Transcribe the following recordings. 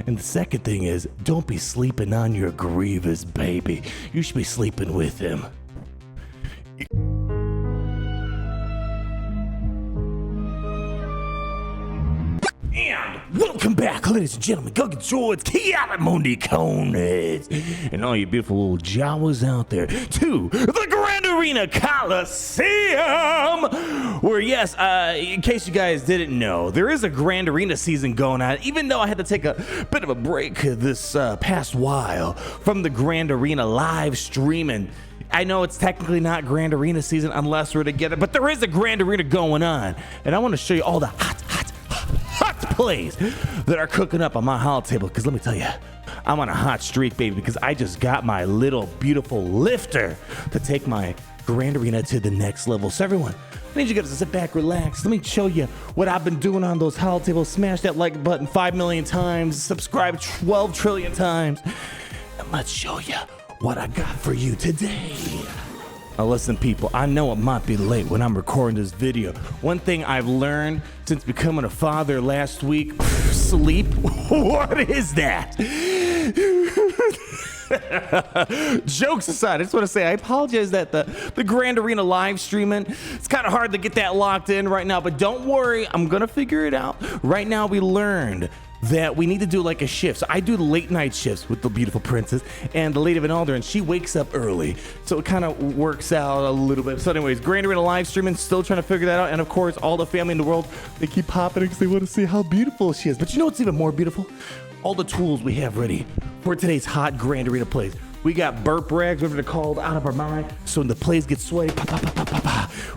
And the second thing is, don't be sleeping on your Grievous, baby. You should be sleeping with him. And welcome back, ladies and gentlemen, Gungans, droids, Kialamundi Coneds, and all you beautiful little Jawas out there, to the Grand Arena Coliseum, where, yes, in case you guys didn't know, there is a Grand Arena season going on, even though I had to take a bit of a break this past while from the Grand Arena live streaming. I know it's technically not Grand Arena season unless we're together, but there is a Grand Arena going on, and I want to show you all the hot plays that are cooking up on my holo table, because let me tell you, I'm on a hot streak, baby, because I just got my little beautiful lifter to take my Grand Arena to the next level. So everyone, I need you guys to sit back, relax. Let me show you what I've been doing on those holo tables. Smash that like button 5 million times, subscribe 12 trillion times, and let's show you what I got for you today. Now listen, people, I know it might be late when I'm recording this video. One thing I've learned since becoming a father last week, sleep. What is that? Jokes aside, I just want to say I apologize that the Grand Arena live streaming, it's kind of hard to get that locked in right now, but don't worry, I'm going to figure it out. Right now we learned that we need to do like a shift. So I do the late night shifts with the beautiful princess and the Lady of an Alder, and she wakes up early. So it kind of works out a little bit. So anyways, Grand Arena live streaming, still trying to figure that out. And of course, all the family in the world, they keep popping because they want to see how beautiful she is. But you know what's even more beautiful? All the tools we have ready for today's hot Grand Arena plays. We got burp rags, whatever they're called, out of our mind. So when the plays get sweaty,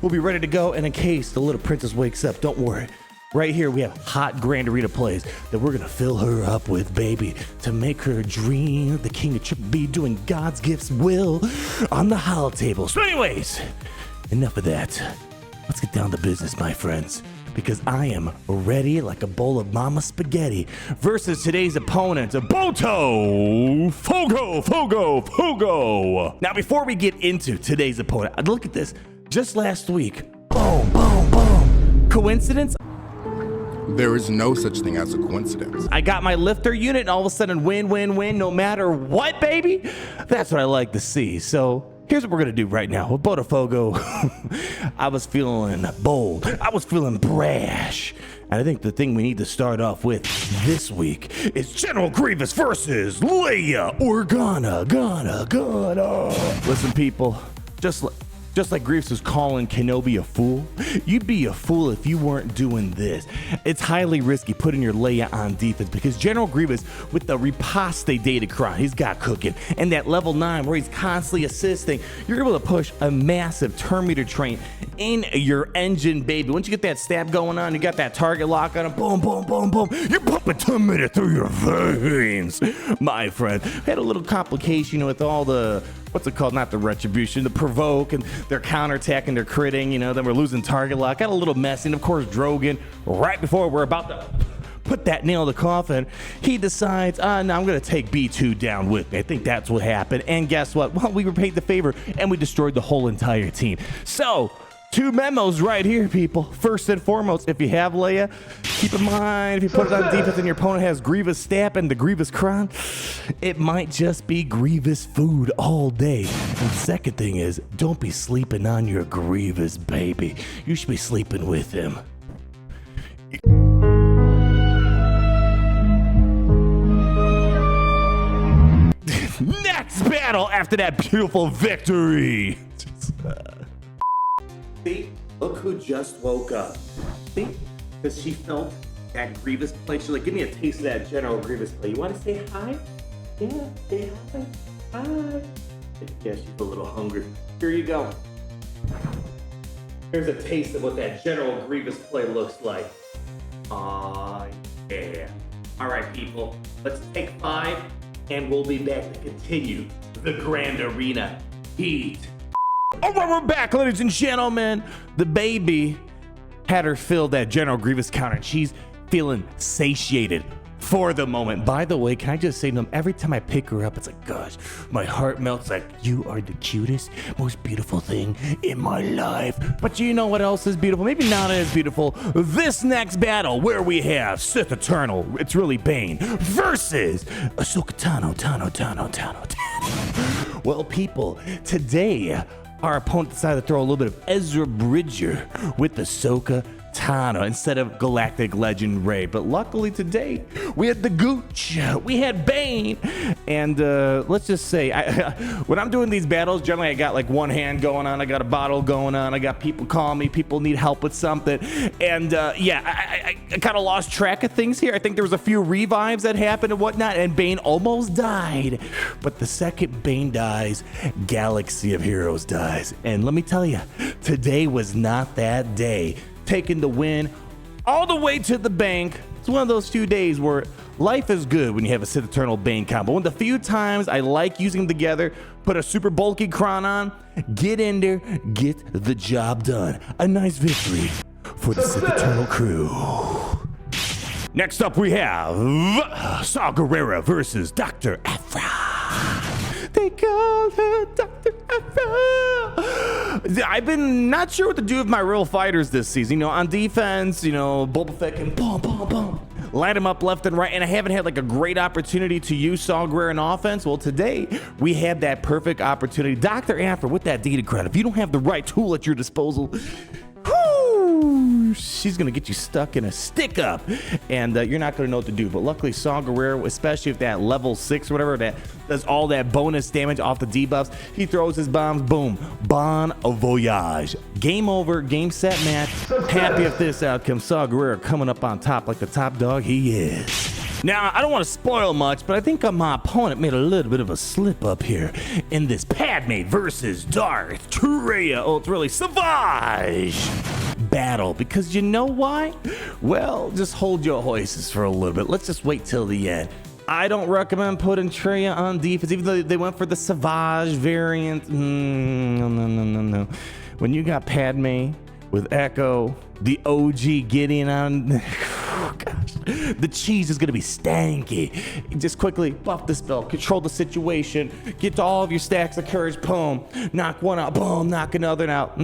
we'll be ready to go. And in case the little princess wakes up, don't worry. Right here, we have hot Grand Arena plays that we're going to fill her up with, baby, to make her dream the king of Triple B doing God's gifts will on the holo table. So anyways, enough of that. Let's get down to business, my friends, because I am ready like a bowl of mama spaghetti versus today's opponent, Boto Fogo. Now, before we get into today's opponent, look at this. Just last week, boom, boom, boom. Coincidence? There is no such thing as a coincidence. I got my lifter unit and all of a sudden win, no matter what, baby. That's what I like to see. So here's what we're going to do right now. With Botafogo, I was feeling bold. I was feeling brash. And I think the thing we need to start off with this week is General Grievous versus Leia Organa. Listen, people, just like Grievous was calling Kenobi a fool, you'd be a fool if you weren't doing this. It's highly risky putting your Leia on defense because General Grievous, with the riposte datacron he's got cooking, and that level 9 where he's constantly assisting, you're able to push a massive turn meter train in your engine, baby. Once you get that stab going on, you got that target lock on him, boom, boom, boom, boom, you're pumping 10 meter through your veins, my friend. Had a little complication with all the, what's it called? Not the retribution, the provoke, and they're counterattacking, they're critting, then we're losing target lock. Got a little messy, and of course, Drogon, right before we're about to put that nail in the coffin, he decides, no, I'm going to take B2 down with me. I think that's what happened. And guess what? Well, we repaid the favor, and we destroyed the whole entire team. So, 2 memos right here, people. First and foremost, if you have Leia, keep in mind, if you put it on defense and your opponent has Grievous stab and the Grievous crown, it might just be Grievous food all day. And the second thing is, don't be sleeping on your Grievous, baby. You should be sleeping with him. Next battle after that beautiful victory. See, look who just woke up. See, because she felt that Grievous play. She's like, give me a taste of that General Grievous play. You want to say hi? Yeah, say hi. Hi. Yeah, she's a little hungry. Here you go. Here's a taste of what that General Grievous play looks like. Yeah. All right, people, let's take 5, and we'll be back to continue the Grand Arena heat. All right, we're back, ladies and gentlemen. The baby had her fill that General Grievous counter, and she's feeling satiated for the moment. By the way, can I just say to them, every time I pick her up, it's like, gosh, my heart melts. Like, you are the cutest, most beautiful thing in my life. But you know what else is beautiful? Maybe not as beautiful. This next battle where we have Sith Eternal, it's really Bane, versus Ahsoka Tano. Well, people, today our opponent decided to throw a little bit of Ezra Bridger with Ahsoka Tano instead of Galactic Legend Rey. But luckily today we had the Gooch, we had Bane, and let's just say when I'm doing these battles, generally I got like one hand going on, I got a bottle going on, I got people calling me, people need help with something, and I kind of lost track of things here. I think there was a few revives that happened and whatnot, and Bane almost died. But the second Bane dies, Galaxy of Heroes dies. And let me tell you, today was not that day. Taking the win all the way to the bank. It's one of those few days where life is good when you have a Sith Eternal Bane combo. One of the few times I like using them together, put a super bulky Kron on, get in there, get the job done. A nice victory for the Sith Eternal crew. Next up we have Gerrera versus Dr. Afra. They call her Dr. Afra. I've been not sure what to do with my real fighters this season. You know, on defense, you know, Boba Fett can boom, light him up left and right, and I haven't had like a great opportunity to use Saw Gerrera in offense. Well, today we had that perfect opportunity. Dr. Afra with that data credit. If you don't have the right tool at your disposal, she's gonna get you stuck in a stick up, and you're not gonna know what to do. But luckily, Saw Gerrera, especially if that level 6 or whatever, that does all that bonus damage off the debuffs, he throws his bombs, boom, bon voyage. Game over, game set match. Happy with this outcome. Saw Gerrera coming up on top like the top dog he is. Now, I don't want to spoil much, but I think my opponent made a little bit of a slip up here in this Padme versus Darth Traya. Oh, it's really Savage battle, because you know why? Well, just hold your horses for a little bit. Let's just wait till the end. I don't recommend putting Traya on defense, even though they went for the Savage variant. No. When you got Padme with Echo, the OG getting on, oh gosh, the cheese is gonna be stanky. Just quickly buff the spell, control the situation, get to all of your stacks of courage, boom, knock one out, boom, knock another out.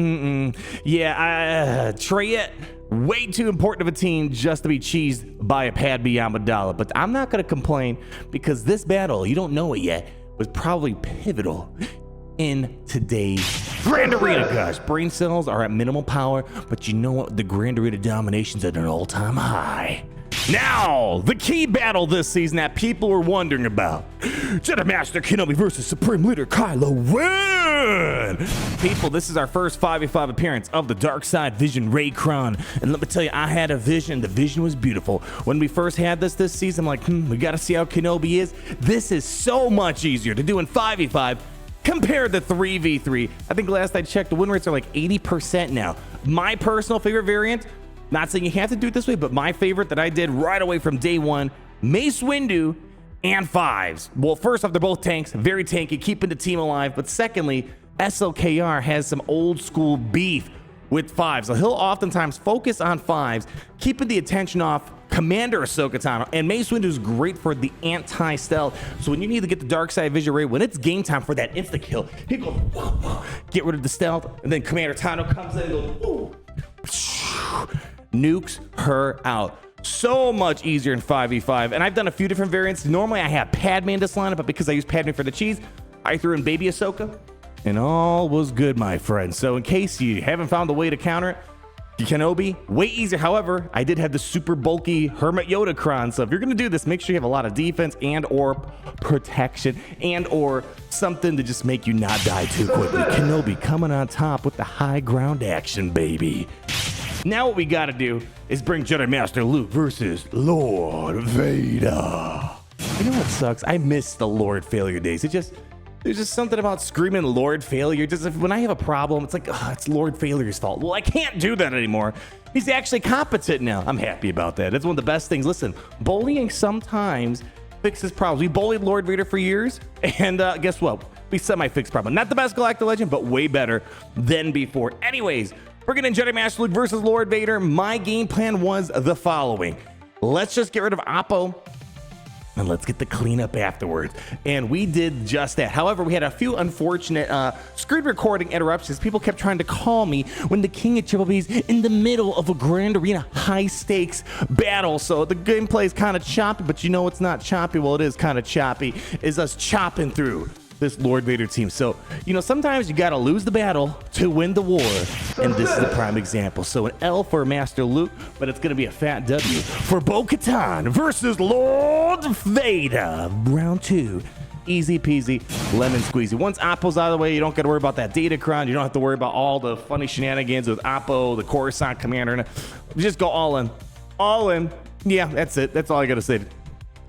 Traya, way too important of a team just to be cheesed by a Padme Amidala. But I'm not gonna complain, because this battle, you don't know it yet, was probably pivotal in today's Grand Arena. Gosh, brain cells are at minimal power, but you know what? The Grand Arena domination's at an all-time high. Now, the key battle this season that people were wondering about. Jedi Master Kenobi versus Supreme Leader Kylo Ren. People, this is our first 5v5 appearance of the Dark Side Vision Rey Kron. And let me tell you, I had a vision. The vision was beautiful. When we first had this season, I'm like, we gotta see how Kenobi is. This is so much easier to do in 5v5 compared to 3v3. I think last I checked, the win rates are like 80% now. My personal favorite variant, not saying you have to do it this way, but my favorite that I did right away from day one, Mace Windu and 5s. Well, first off, they're both tanks, very tanky, keeping the team alive. But secondly, SLKR has some old school beef with 5s. So he'll oftentimes focus on 5s, keeping the attention off Commander Ahsoka Tano. And Mace Windu is great for the anti-stealth. So when you need to get the Dark Side Vision Rey, when it's game time for that insta kill, he goes, get rid of the stealth, and then Commander Tano comes in and goes, nukes her out. So much easier in 5v5. And I've done a few different variants. Normally I have Padme in this lineup, but because I use Padme for the cheese, I threw in baby Ahsoka, and all was good, my friend. So in case you haven't found a way to counter it, Kenobi, way easier. However, I did have the super bulky Hermit Yoda Kron. So if you're going to do this, make sure you have a lot of defense and or protection and or something to just make you not die too quickly. Kenobi coming on top with the high ground action, baby. Now what we got to do is bring Jedi Master Luke versus Lord Vader. You know what sucks? I miss the Lord Failure days. There's just something about screaming Lord Failure. Just when I have a problem, it's like, it's Lord Failure's fault. Well, I can't do that anymore. He's actually competent now. I'm happy about that. That's one of the best things. Listen, bullying sometimes fixes problems. We bullied Lord Vader for years, and guess what? We semi-fixed problem. Not the best Galactic Legend, but way better than before. Anyways, bringing in Jedi Master Luke versus Lord Vader. My game plan was the following. Let's just get rid of Oppo and let's get the cleanup afterwards. And we did just that. However, we had a few unfortunate screen recording interruptions. People kept trying to call me when the King of Triple B's in the middle of a Grand Arena high stakes battle. So the gameplay is kind of choppy, but you know it's not choppy. Well, it is kind of choppy. Is us chopping through this Lord Vader team. So, you know, sometimes you gotta lose the battle to win the war, and this is the prime example. So an L for Master Luke, but it's gonna be a fat W for Bo-Katan versus Lord Vader. Round 2. Easy peasy, lemon squeezy. Once Appo's out of the way, you don't gotta worry about that datacron. You don't have to worry about all the funny shenanigans with Appo, the Coruscant commander, and just go all in. All in. Yeah, that's it. That's all I gotta say.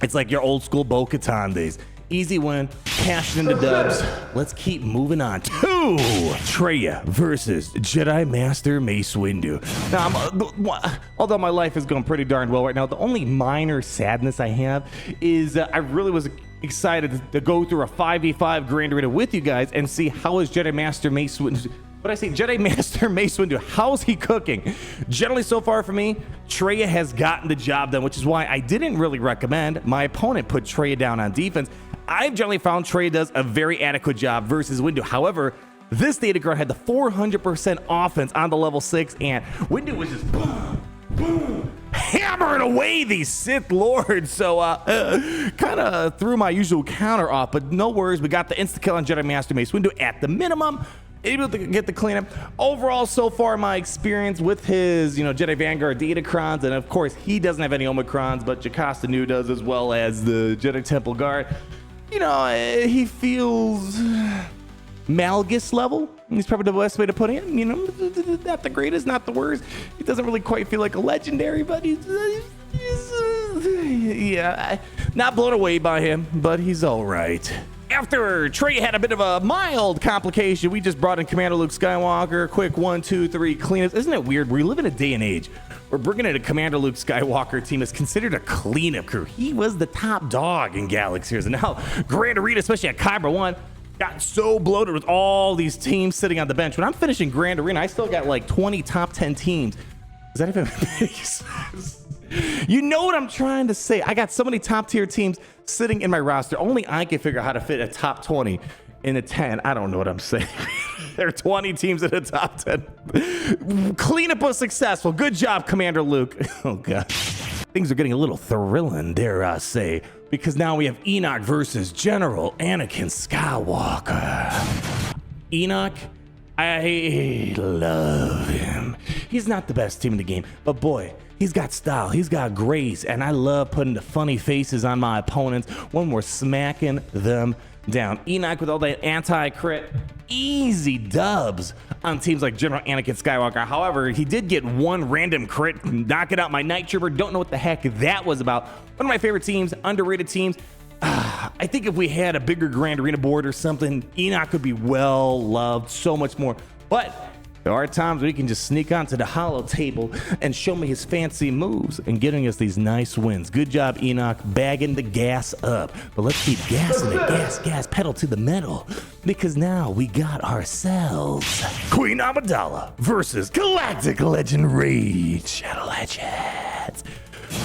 It's like your old school Bo-Katan days. Easy win, cashing into dubs. Let's keep moving on to Traya versus Jedi Master Mace Windu. Now, although my life is going pretty darn well right now, the only minor sadness I have is I really was excited to go through a 5v5 Grand Arena with you guys and see how is Jedi Master Mace Windu. But I say Jedi Master Mace Windu, how's he cooking? Generally, so far for me, Traya has gotten the job done, which is why I didn't really recommend my opponent put Traya down on defense. I've generally found Traya does a very adequate job versus Windu. However, this datacron had the 400% offense on the level 6, and Windu was just boom, boom, hammering away these Sith Lords. So kind of threw my usual counter off, but no worries. We got the insta-kill on Jedi Master Mace Windu at the minimum. Able to get the cleanup. Overall, so far, my experience with his, Jedi Vanguard datacrons, and of course, he doesn't have any Omicrons, but Jocasta Nu does, as well as the Jedi Temple Guard. He feels Malgus level. He's probably the best way to put it. Not the greatest, not the worst. He doesn't really quite feel like a legendary, but he's not blown away by him, but he's all right. After Trey had a bit of a mild complication, we just brought in Commander Luke Skywalker. Quick 1, 2, 3 cleanups. Isn't it weird? We live in a day and age where bringing in a Commander Luke Skywalker team is considered a cleanup crew. He was the top dog in Galaxies, and now Grand Arena, especially at Kyber 1, got so bloated with all these teams sitting on the bench. When I'm finishing Grand Arena, I still got like 20 top 10 teams. Does that even make sense? You know what I'm trying to say. I got so many top tier teams sitting in my roster. Only I can figure out how to fit a top 20 in a 10. I don't know what I'm saying. There are 20 teams in the top 10. Cleanup was successful. Good job, Commander Luke. Oh, God. Things are getting a little thrilling, dare I say, because now we have Enoch versus General Anakin Skywalker. Enoch, I love him. He's not the best team in the game, but boy, he's got style, he's got grace, and I love putting the funny faces on my opponents when we're smacking them down. Enoch with all that anti-crit, easy dubs on teams like General Anakin Skywalker. However, he did get one random crit, knocking out my Night Trooper. Don't know what the heck that was about. One of my favorite teams, underrated teams. I think if we had a bigger Grand Arena board or something, Enoch could be well loved so much more. But there are times where he can just sneak onto the hollow table and show me his fancy moves and getting us these nice wins. Good job, Enoch, bagging the gas up. But let's keep gassing it, gas, pedal to the metal, because now we got ourselves Queen Amidala versus Galactic Legend Rey. Shadow Legends.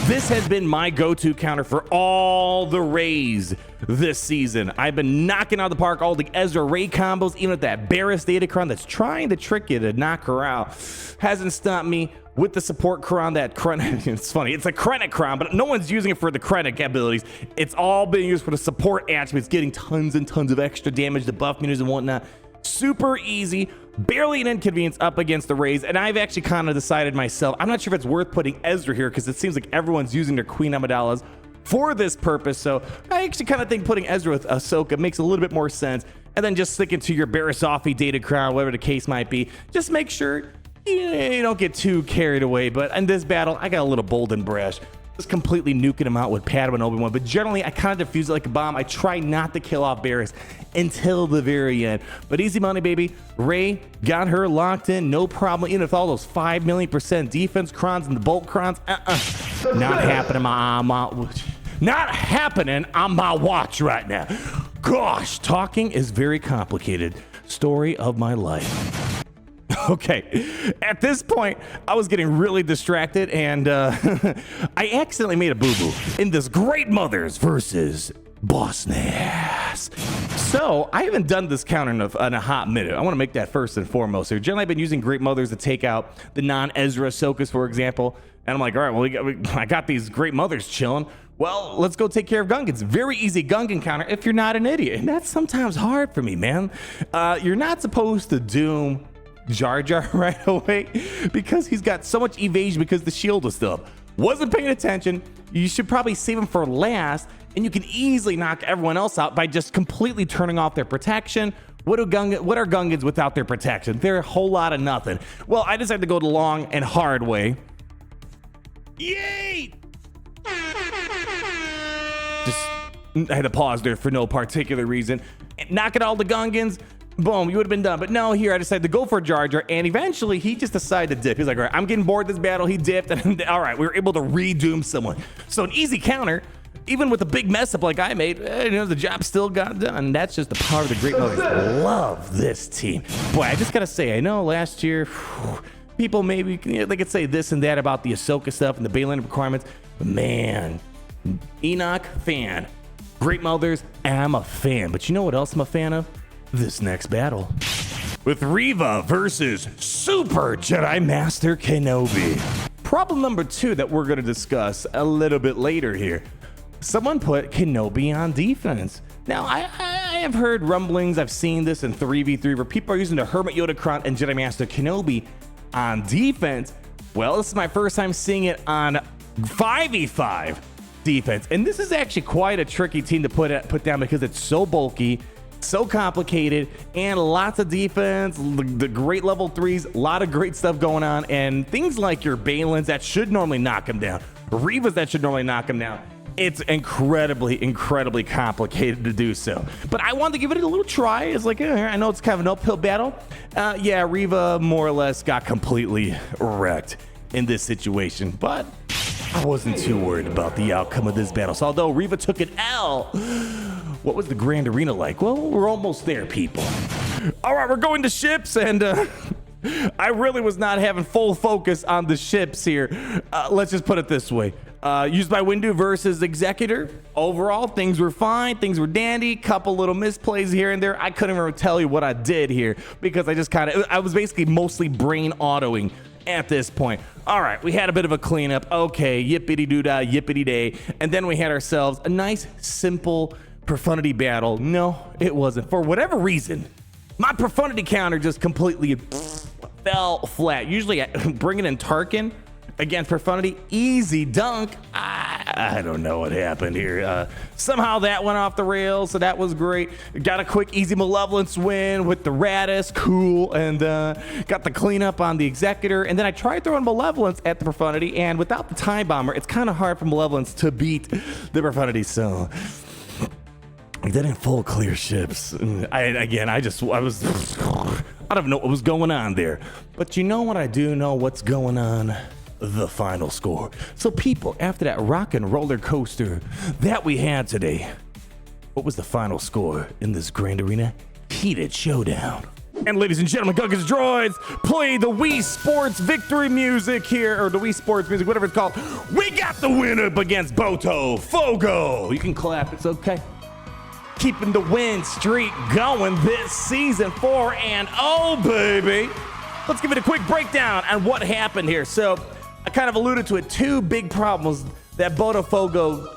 This has been my go-to counter for all the Reys this season. I've been knocking out of the park all the Ezra Rey combos, even with that Barris datacron that's trying to trick you to knock her out. Hasn't stopped me with the support cron, that Krennic. It's funny, it's a Krennic cron, but no one's using it for the Krennic abilities. It's all being used for the support attributes, getting tons and tons of extra damage, the buff menus and whatnot. Super easy, barely an inconvenience up against the Reys, and I've actually kind of decided myself, I'm not sure if it's worth putting Ezra here because it seems like everyone's using their Queen Amidalas for this purpose, so I actually kind of think putting Ezra with Ahsoka makes a little bit more sense, and then just sticking to your Barrisofi datacron, whatever the case might be. Just make sure you don't get too carried away, but in this battle, I got a little bold and brash. Just completely nuking him out with Padme and Obi-Wan, but generally I kind of defuse it like a bomb. I try not to kill off Barris until the very end, but easy money, baby. Rey got her locked in, no problem, even with all those 5 million% defense crons and the bolt crons. Not happening not happening on my watch right now. Gosh, talking is very complicated. Story of my life. Okay, at this point, I was getting really distracted, and I accidentally made a boo-boo in this Great Mothers versus Bossness. So I haven't done this counter in a hot minute. I want to make that first and foremost here. Generally, I've been using Great Mothers to take out the non-Ezra Ahsokas, for example. And I'm like, all right, well, I got these Great Mothers chilling. Well, let's go take care of Gungans. Very easy Gungan counter if you're not an idiot. And that's sometimes hard for me, man. You're not supposed to doom Jar Jar right away because he's got so much evasion because the shield was still up. Wasn't paying attention. You should probably save him for last, and you can easily knock everyone else out by just completely turning off their protection. What are Gungans without their protection? They're a whole lot of nothing. Well, I decided to go the long and hard way. Yay! I had to pause there for no particular reason. Knocking all the Gungans, boom, you would have been done. But no, here I decided to go for Jar Jar, and eventually he just decided to dip. He's like, all right, I'm getting bored of this battle. He dipped, and all right, we were able to redoom someone. So an easy counter, even with a big mess up like I made, the job still got done. That's just the power of the Great Mothers. Love this team. Boy, I just gotta say, I know last year, people maybe, they could say this and that about the Ahsoka stuff and the Baylan requirements, but man, Enoch, fan. Great Mothers, I'm a fan. But you know what else I'm a fan of? This next battle. With Reva versus Super Jedi Master Kenobi. Problem number 2 that we're going to discuss a little bit later here. Someone put Kenobi on defense. Now, I have heard rumblings, I've seen this in 3v3 where people are using the Hermit Yodacron and Jedi Master Kenobi on defense. Well, this is my first time seeing it on 5v5 defense, and this is actually quite a tricky team to put down because it's so bulky, so complicated, and lots of defense, the great level 3s, a lot of great stuff going on, and things like your Baylins that should normally knock him down, Revas that should normally knock him down. It's incredibly complicated to do so. But I wanted to give it a little try. It's like, I know it's kind of an uphill battle. Yeah, Reva more or less got completely wrecked in this situation, but I wasn't too worried about the outcome of this battle. So although Reva took an L, what was the Grand Arena like? Well, we're almost there, people. All right, we're going to ships, and I really was not having full focus on the ships here. Let's just put it this way. Used by Windu versus Executor. Overall, things were fine. Things were dandy. Couple little misplays here and there. I couldn't even tell you what I did here because I was basically mostly brain autoing at this point. All right, we had a bit of a cleanup. Okay, yippity-doo-dah, yippity-day. And then we had ourselves a nice, simple profundity battle. No, it wasn't. For whatever reason, my profundity counter just completely fell flat. Usually, bringing in Tarkin against profundity, easy dunk. I don't know what happened here. Somehow that went off the rails, so that was great. Got a quick, easy malevolence win with the Radis, cool, and got the cleanup on the Executor. And then I tried throwing malevolence at the profundity, and without the Time Bomber, it's kind of hard for malevolence to beat the profundity. So I didn't full clear ships. I don't know what was going on there. But you know what I do know what's going on? The final score. So people, after that rock and roller coaster that we had today, what was the final score in this Grand Arena heated showdown? And ladies and gentlemen, Gungans droids, play the Wii Sports victory music here, or the Wii Sports music, whatever it's called. We got the win up against Boto Fogo. You can clap, it's okay. Keeping the win streak going this season 4-0, baby. Let's give it a quick breakdown on what happened here. So I kind of alluded to it. 2 big problems that Botafogo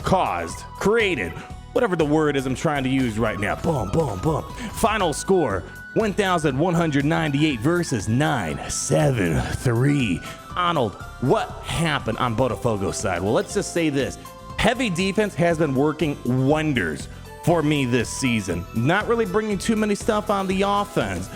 created, whatever the word is I'm trying to use right now. Boom, boom, boom. Final score, 1,198 versus 973. Arnold, what happened on Botafogo's side? Well, let's just say this. Heavy defense has been working wonders for me this season. Not really bringing too many stuff on the offense.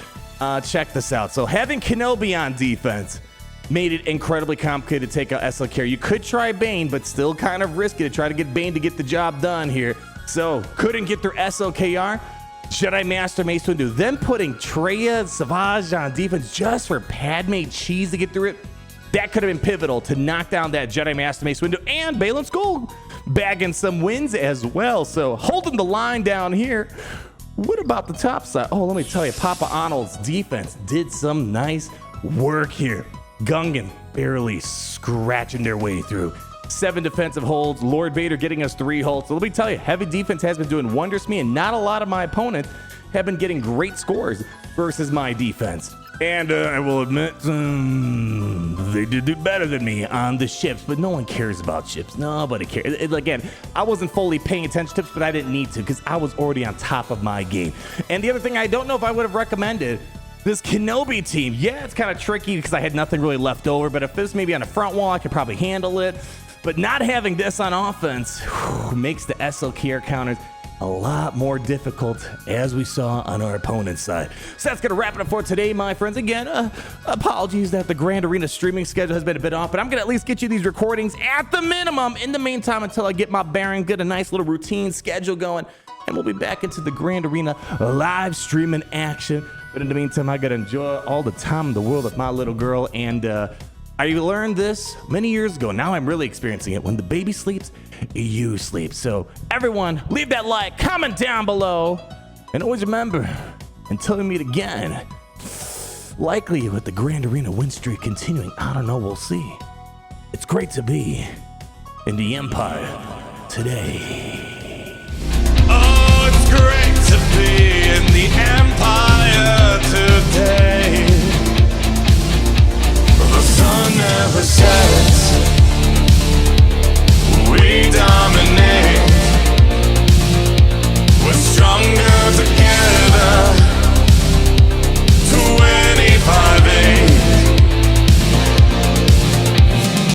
Check this out. So having Kenobi on defense made it incredibly complicated to take out SLKR. You could try Bane, but still kind of risky to try to get Bane to get the job done here. So couldn't get through SLKR. Jedi Master Mace Windu. Then putting Traya Savage on defense just for Padme Cheese to get through it. That could have been pivotal to knock down that Jedi Master Mace Windu and Baylan Skoll bagging some wins as well. So holding the line down here. What about the top side? Oh, let me tell you, Papa Arnold's defense did some nice work here. Gungan barely scratching their way through. 7 defensive holds, Lord Vader getting us 3 holds. So let me tell you, heavy defense has been doing wonders for me, and not a lot of my opponents have been getting great scores versus my defense. And I will admit, they did do better than me on the ships, but no one cares about ships. Nobody cares. Again, I wasn't fully paying attention to ships, but I didn't need to because I was already on top of my game. And the other thing, I don't know if I would have recommended this Kenobi team. Yeah, it's kind of tricky because I had nothing really left over, but if this maybe on the front wall, I could probably handle it. But not having this on offense makes the SLKR counters a lot more difficult, as we saw on our opponent's side. So that's going to wrap it up for today, my friends. Again, apologies that the Grand Arena streaming schedule has been a bit off, but I'm going to at least get you these recordings at the minimum in the meantime until I get my bearing, get a nice little routine schedule going, and we'll be back into the Grand Arena live streaming action. But in the meantime, I got to enjoy all the time in the world with my little girl, and I learned this many years ago. Now I'm really experiencing it. When the baby sleeps, you sleep. So everyone, leave that like, comment down below, and always remember, until we meet again, likely with the Grand Arena win streak continuing, I don't know, we'll see. It's great to be in the Empire today.